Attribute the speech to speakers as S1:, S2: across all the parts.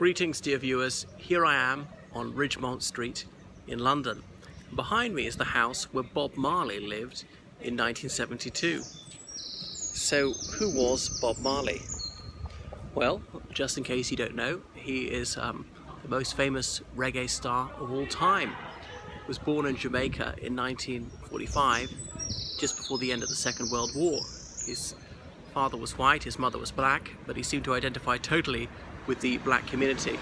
S1: Greetings, dear viewers. Here I am on Ridgemont Street in London. Behind me is the house where Bob Marley lived in 1972. So, who was Bob Marley? Well, just in case you don't know, he is the most famous reggae star of all time. He was born in Jamaica in 1945, just before the end of the Second World War. His father was white, his mother was black, but he seemed to identify totally with the black community.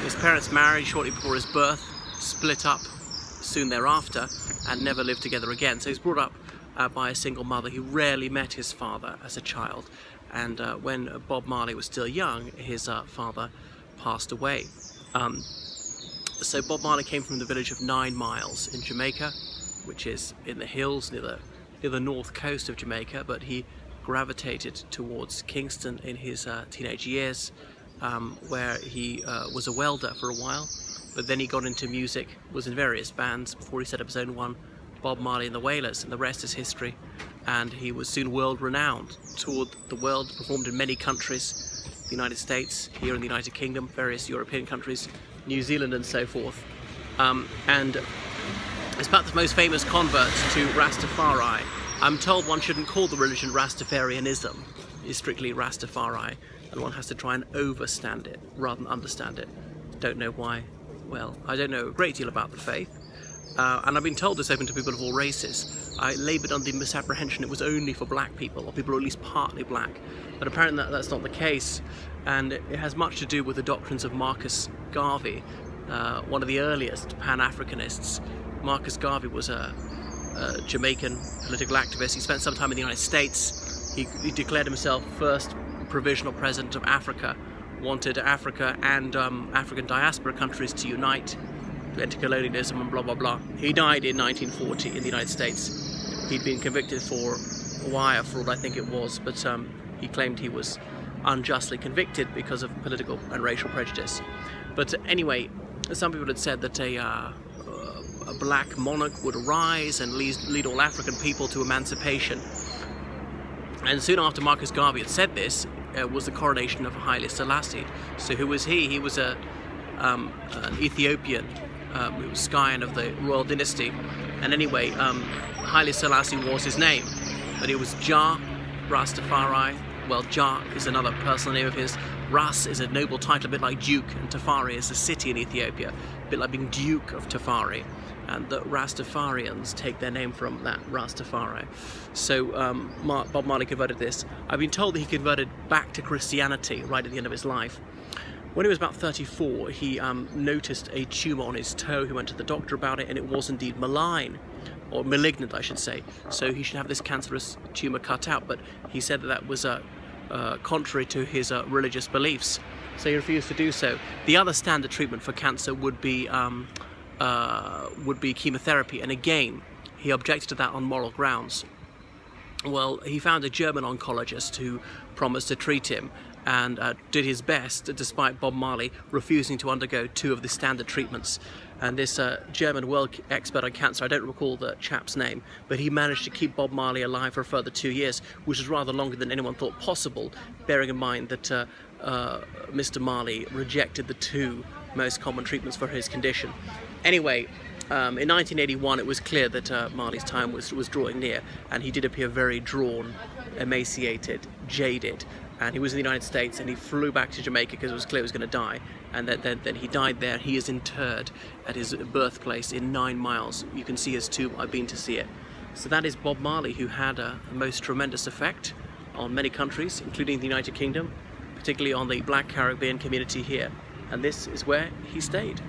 S1: His parents married shortly before his birth, split up soon thereafter, and never lived together again. So he was brought up by a single mother. He rarely met his father as a child, and when Bob Marley was still young, his father passed away. So Bob Marley came from the village of 9 Miles in Jamaica, which is in the hills near the north coast of Jamaica, but he gravitated towards Kingston in his teenage years, where he was a welder for a while, but then he got into music, was in various bands before he set up his own one, Bob Marley and the Wailers, and the rest is history. And he was soon world renowned, toured the world, performed in many countries, the United States, here in the United Kingdom, various European countries, New Zealand and so forth. And is perhaps the most famous convert to Rastafari. I'm told one shouldn't call the religion Rastafarianism, it's strictly Rastafari, and one has to try and overstand it rather than understand it. Don't know why. Well, I don't know a great deal about the faith, and I've been told this open to people of all races. I laboured under the misapprehension it was only for black people, or people who are at least partly black, but apparently that's not the case, and it has much to do with the doctrines of Marcus Garvey, one of the earliest Pan-Africanists. Marcus Garvey was a Jamaican political activist. He spent some time in the United States. He declared himself first provisional president of Africa, wanted Africa and African diaspora countries to unite, anti-colonialism and blah blah blah. He died in 1940 in the United States. He'd been convicted for wire fraud, I think it was, but he claimed he was unjustly convicted because of political and racial prejudice. But anyway, some people had said that a black monarch would arise and lead all African people to emancipation. And soon after Marcus Garvey had said this, was the coronation of Haile Selassie. So who was he? He was an Ethiopian, he was scion of the royal dynasty. And anyway, Haile Selassie was his name, but it was Jah Rastafari. Well, Jah is another personal name of his. Ras is a noble title, a bit like Duke, and Tafari is a city in Ethiopia, a bit like being Duke of Tafari. And the Rastafarians take their name from that, Rastafari. So Bob Marley converted this. I've been told that he converted back to Christianity right at the end of his life. When he was about 34, he noticed a tumour on his toe. He went to the doctor about it, and it was indeed malign, or malignant, I should say. So he should have this cancerous tumour cut out, but he said that was contrary to his religious beliefs, so he refused to do so. The other standard treatment for cancer would be chemotherapy, and again he objected to that on moral grounds. Well, he found a German oncologist who promised to treat him and did his best, despite Bob Marley refusing to undergo 2 of the standard treatments. And this German world expert on cancer, I don't recall the chap's name, but he managed to keep Bob Marley alive for a further 2 years, which is rather longer than anyone thought possible, bearing in mind that Mr. Marley rejected the 2 most common treatments for his condition. Anyway, in 1981 it was clear that Marley's time was drawing near, and he did appear very drawn, emaciated, jaded, and he was in the United States, and he flew back to Jamaica because it was clear he was going to die, and then he died there. He is interred at his birthplace in 9 Miles. You can see his tomb. I've been to see it. So that is Bob Marley, who had a most tremendous effect on many countries, including the United Kingdom, particularly on the black Caribbean community here, and this is where he stayed.